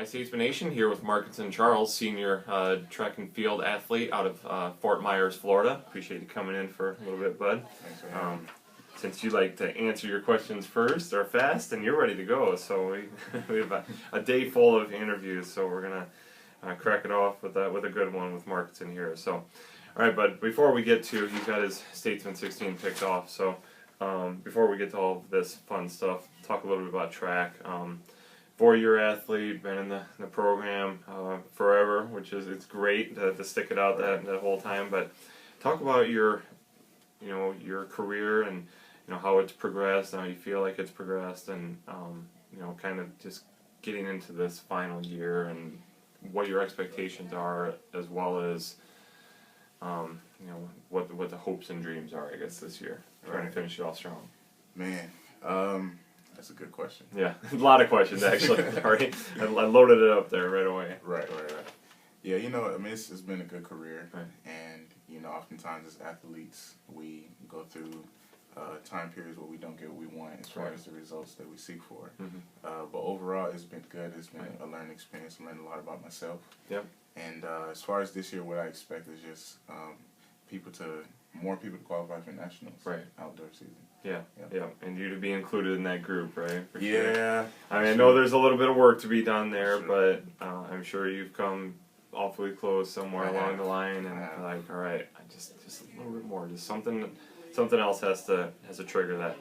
Statesmen Nation here with Markenson Charles, senior track and field athlete out of Fort Myers, Florida. Appreciate you coming in for a little bit, bud. Thanks for having me. Since you like to answer your questions first or fast, and you're ready to go, so we have a day full of interviews. So we're gonna crack it off with a good one with Markenson here. So, all right, bud. Before we get to, he's got his Statesman 16 picked off. So before we get to all of this fun stuff, talk a little bit about track. 4-year athlete, been in the program forever, which is it's great to stick it out that whole time. But talk about your career and how it's progressed, and how you feel like it's progressed, and kind of just getting into this final year and what your expectations are, as well as what the hopes and dreams are, I guess, this year. Trying to finish it off strong. Man, that's a good question. Yeah, a lot of questions actually. Sorry, I loaded it up there right away. Right. Yeah, it's been a good career, right. And oftentimes as athletes, we go through time periods where we don't get what we want as far as the results that we seek for. Mm-hmm. But overall, it's been good. It's been a learning experience. I learned a lot about myself. Yep. And as far as this year, what I expect is just more people to qualify for nationals. Right. Outdoor season. Yeah, and you to be included in that group, right? For yeah. Sure. I mean, I know there's a little bit of work to be done there, but I'm sure you've come awfully close somewhere along the line, and like, all right, I just a little bit more, just something else has to trigger that.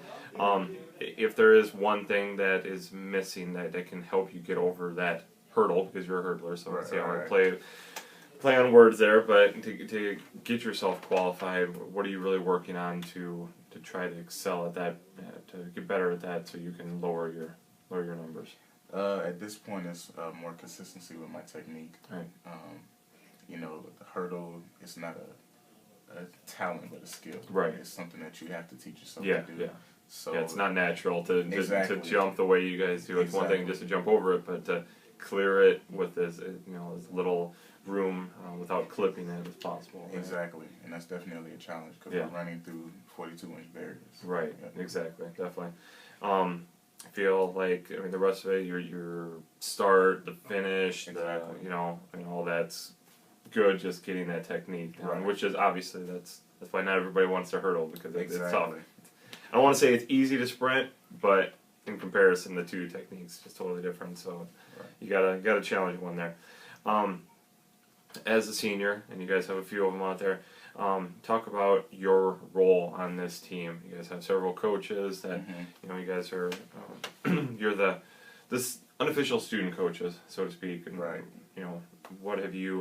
If there is one thing that is missing that can help you get over that hurdle, because you're a hurdler, so let's see how I play on words there, but to get yourself qualified, what are you really working on to try to excel at that, to get better at that, so you can lower your numbers? At this point, it's more consistency with my technique. Right. The hurdle is not a talent, but a skill. Right. It's something that you have to teach yourself Yeah, to do. yeah. So it's not natural to exactly. jump the way you guys do. It's one thing just to jump over it, but to clear it with as little room without clipping it as possible. Right? Exactly, and that's definitely a challenge because we're running through 42-inch barriers. Right. Yeah. Exactly. Definitely. I feel like the rest of it, your start, the finish, exactly. All that's good. Just getting that technique, which is obviously that's why not everybody wants to hurdle, because it's tough. I don't want to say it's easy to sprint, but in comparison, the two techniques just totally different. So you gotta challenge one there. As a senior, and you guys have a few of them out there, talk about your role on this team. You guys have several coaches that you guys are you're this unofficial student coaches, so to speak. And,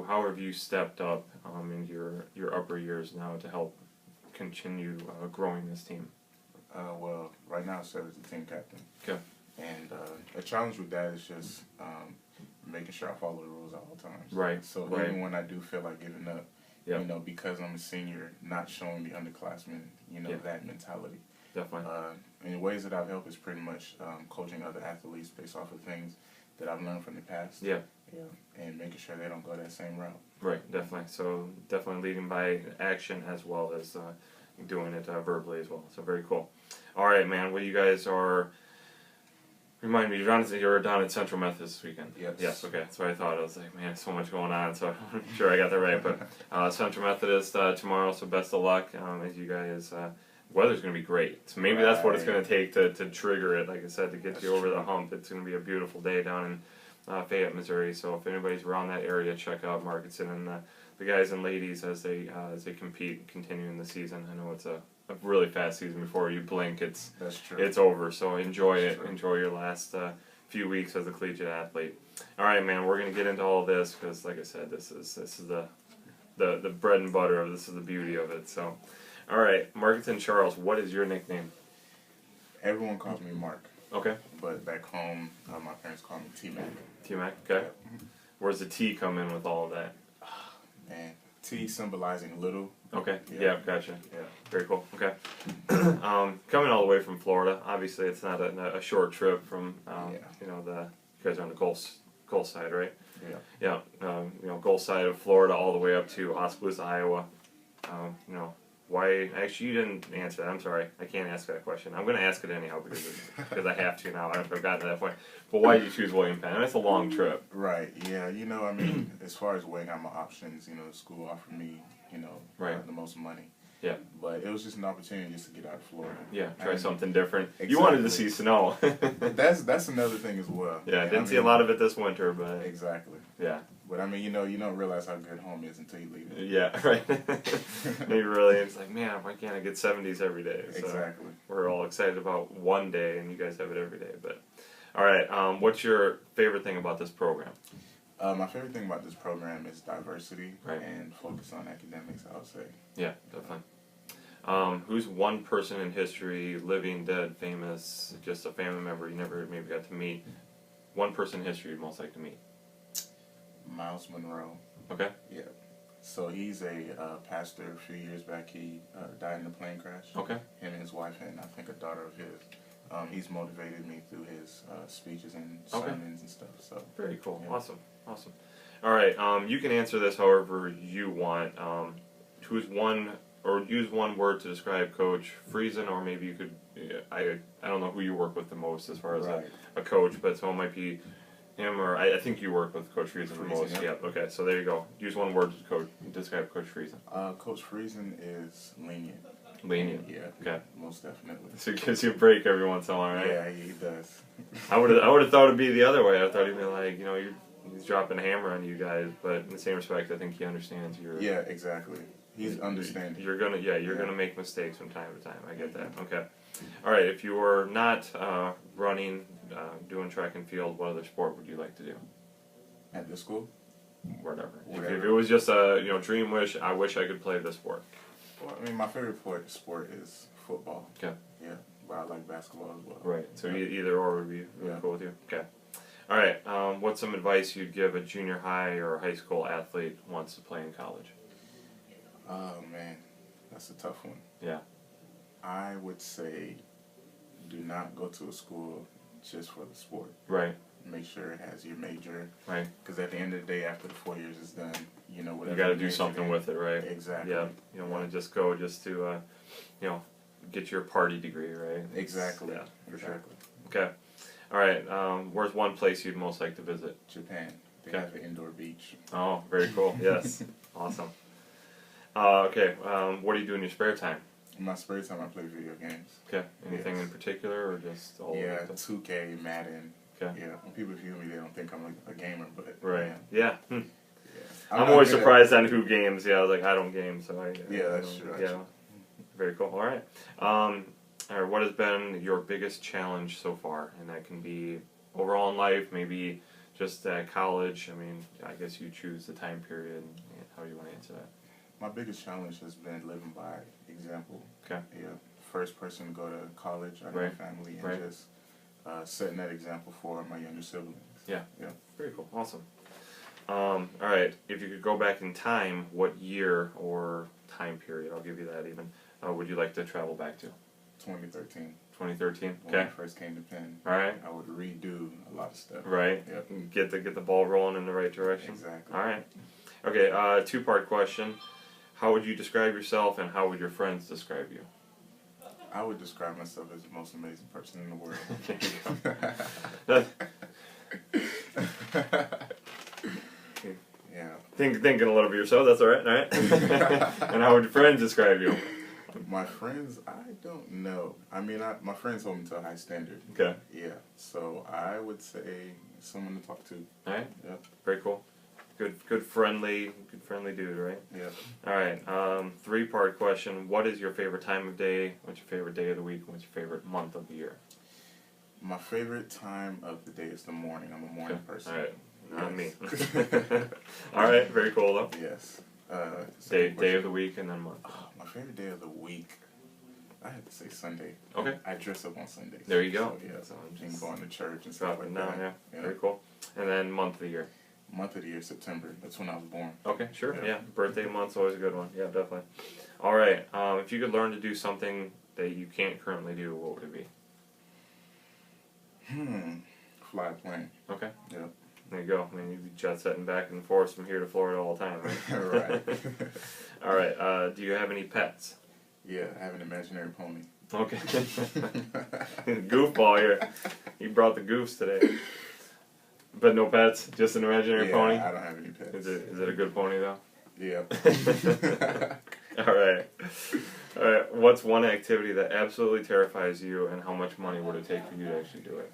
how have you stepped up in your upper years now to help continue growing this team? Well, right now I serve as the team captain. Okay. And a challenge with that is just making sure I follow the rules at all times. Right. So even when I do feel like giving up, because I'm a senior, not showing the underclassmen, that mentality. Definitely. And the ways that I've helped is pretty much coaching other athletes based off of things that I've learned from the past. Yeah. And making sure they don't go that same route. Right, definitely. So definitely leading by action as well as doing it verbally as well. So very cool. All right, man. Well, you guys are. Remind me, you're down at Central Methodist this weekend. Yes. Okay. That's what I thought. I was like, man, so much going on. So I'm sure I got that right. But Central Methodist tomorrow. So best of luck as you guys. Weather's going to be great. So maybe that's what it's going to take to trigger it. Like I said, to get you over the hump. It's going to be a beautiful day down in Fayette, Missouri. So if anybody's around that area, check out Markenson and the guys and ladies as they compete, continuing the season. I know it's a really fast season. Before you blink, it's over. So enjoy it. Enjoy your last few weeks as a collegiate athlete. All right, man. We're gonna get into all of this because, like I said, this is the bread and butter of this is the beauty of it. So, all right, Markenson Charles. What is your nickname? Everyone calls me Mark. Okay. But back home, my parents call me T-Mac. T-Mac. Okay. Where's the T come in with all of that? Man, T symbolizing little. Okay. Yeah. Gotcha. Yeah. Very cool. Okay. Coming all the way from Florida. Obviously, it's not a short trip from. You guys are on the Gulf side, right? Yeah. Gulf side of Florida all the way up to Oskaloosa, Iowa. Why? Actually, you didn't answer that. I'm sorry. I can't ask that question. I'm going to ask it anyhow because I have to now. I've gotten to that point. But why did you choose William Penn? It's a long trip. Right. Yeah. You know, I mean, as far as weighing out my options, you know, the school offered me, you know, the most money. Yeah. But it was just an opportunity just to get out of Florida. Yeah. Try something different. Exactly. You wanted to see snow. That's another thing as well. Yeah. I didn't see a lot of it this winter, but. Exactly. Yeah. But I mean, you know, you don't realize how good home is until you leave it. Yeah, right. Maybe really, it's like, man, why can't I get 70s every day? So exactly. We're all excited about one day, and you guys have it every day. But all right, what's your favorite thing about this program? My favorite thing about this program is diversity and focus on academics, I would say. Yeah, definitely. Who's one person in history, living, dead, famous, just a family member you never maybe got to meet? One person in history you'd most like to meet? Miles Monroe. Okay. Yeah. So he's a pastor. A few years back, he died in a plane crash. Okay. Him and his wife, and I think a daughter of his. He's motivated me through his speeches and sermons and stuff. So very cool. Yeah. Awesome. All right. You can answer this however you want. Use one word to describe Coach Friesen, or maybe you could. I don't know who you work with the most as far as a coach, but someone might be. Him or I think you work with Coach Friesen the most. Yeah. Okay, so there you go. Use one word to describe Coach Friesen. Coach Friesen is lenient. Lenient. Yeah. Okay. Most definitely. So he gives you a break every once in a while, right? Yeah, he does. I would have thought it'd be the other way. I thought he'd be like, he's dropping a hammer on you guys, but in the same respect, I think he understands your. Yeah, exactly. He's understanding. You're gonna make mistakes from time to time. I get that. Okay. All right. If you were not running, doing track and field, what other sport would you like to do? At the school? Whatever. If it was just a dream wish, I wish I could play this sport. Well, I mean, my favorite sport is football. Okay. Yeah, but I like basketball as well. Right. So either or would be really cool with you. Okay. All right. What's some advice you'd give a junior high or high school athlete who wants to play in college? Oh man, that's a tough one. Yeah. I would say, do not go to a school just for the sport. Right. Make sure it has your major. Right. Because at the end of the day, after the 4 years is done, whatever. You got to do something with it, right? Exactly. Yeah. You don't want to just go just to, get your party degree, right? Exactly. Yeah, for exactly. Sure. Okay. All right. Where's one place you'd most like to visit? Japan. They have an indoor beach. Oh, very cool. Yes. Awesome. Okay. What do you do in your spare time? In my spare time, I play video games. Okay. Anything in particular, or just all? Yeah, 2K, Madden. Okay. Yeah. When people view me, they don't think I'm a gamer, but right. Yeah. Yeah. I'm always surprised on who games. Yeah, I was like, I don't game, so that's true. Yeah. Very cool. All right. All right. What has been your biggest challenge so far? And that can be overall in life, maybe just at college. I mean, I guess you choose the time period and how you want to answer that. My biggest challenge has been living by example. Okay. Yeah. First person to go to college out of my family, and just setting that example for my younger siblings. Yeah. Yeah. Very cool. Awesome. All right. If you could go back in time, what year or time period, I'll give you that even, would you like to travel back to? 2013. 2013. When I first came to Penn. All right. I would redo a lot of stuff. Right. Yep. Get the ball rolling in the right direction. Exactly. All right. Okay. Two-part question. How would you describe yourself, and how would your friends describe you? I would describe myself as the most amazing person in the world. Yeah. Thinking a little bit of yourself, that's all right. All right. And how would your friends describe you? My friends, I don't know. I mean, my friends hold me to a high standard. Okay. Yeah. So I would say someone to talk to. All right. Yep. Very cool. Good friendly dude, right? Yeah. All right. Three-part question. What is your favorite time of day? What's your favorite day of the week? What's your favorite month of the year? My favorite time of the day is the morning. I'm a morning person. All right. Not me. All right. Very cool, though. Yes. Day of the week and then month. Oh, my favorite day of the week, I have to say Sunday. Okay. I dress up on Sundays. There you go. So, yeah. So and going to church and stuff like that. Yeah. Very cool. And then month of the year. Month of the year, September. That's when I was born. Okay, sure. Yeah. Birthday month's always a good one. Yeah, definitely. All right. If you could learn to do something that you can't currently do, what would it be? Fly a plane. Okay. Yep. There you go. I mean, you'd be jet setting back and forth from here to Florida all the time, right? Right. All right. Do you have any pets? Yeah, I have an imaginary pony. Okay. Goofball here. He brought the goofs today. But no pets, just an imaginary pony? I don't have any pets. Is it a good pony, though? Yeah. All right. What's one activity that absolutely terrifies you, and how much money would it take for you to actually do it?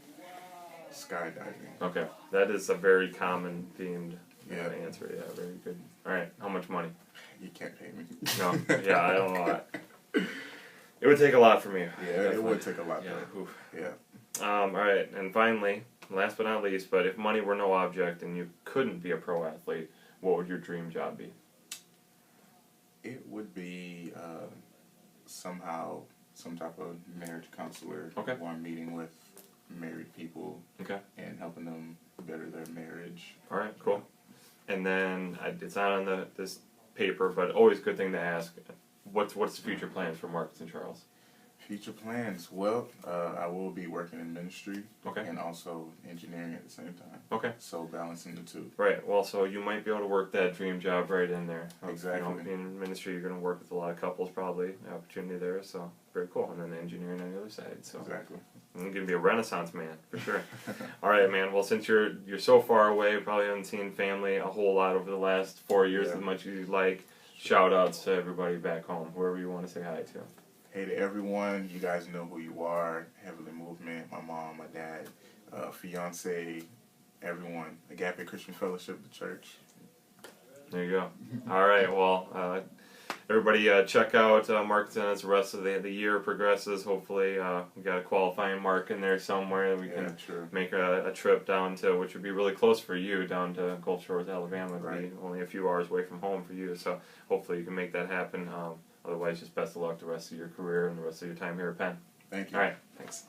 Skydiving. Okay. That is a very common themed answer. Yeah, very good. All right. How much money? You can't pay me. No. Yeah, I don't know that. It would take a lot from you. Yeah, definitely. It would take a lot. Yeah. All right. And finally, last but not least, but if money were no object and you couldn't be a pro athlete, what would your dream job be? It would be somehow some type of marriage counselor. Okay. Where I'm meeting with married people. Okay. And helping them better their marriage. All right. Cool. And then it's not on this paper, but always a good thing to ask. What's the future plans for Markenson Charles? Future plans? Well, I will be working in ministry. Okay. And also engineering at the same time. Okay. So balancing the two. Right. Well, so you might be able to work that dream job right in there. Exactly. You know, in ministry, you're going to work with a lot of couples, probably. The opportunity there, so very cool. And then the engineering on the other side. So exactly. You're going to be a Renaissance man, for sure. All right, man. Well, since you're so far away, probably haven't seen family a whole lot over the last 4 years as much as you'd like. Shout outs to everybody back home, whoever you want to say hi to. Hey to everyone, you guys know who you are. Heavenly Movement, my mom, my dad, fiance, everyone. Agape Christian Fellowship, the church. There you go. All right, well, everybody check out Markenson as the rest of the year progresses. Hopefully we got a qualifying mark in there somewhere that we can make a trip down to, which would be really close for you, down to Gulf Shores, Alabama. It would be only a few hours away from home for you, so hopefully you can make that happen. Otherwise, just best of luck the rest of your career and the rest of your time here at Penn. Thank you. All right, thanks.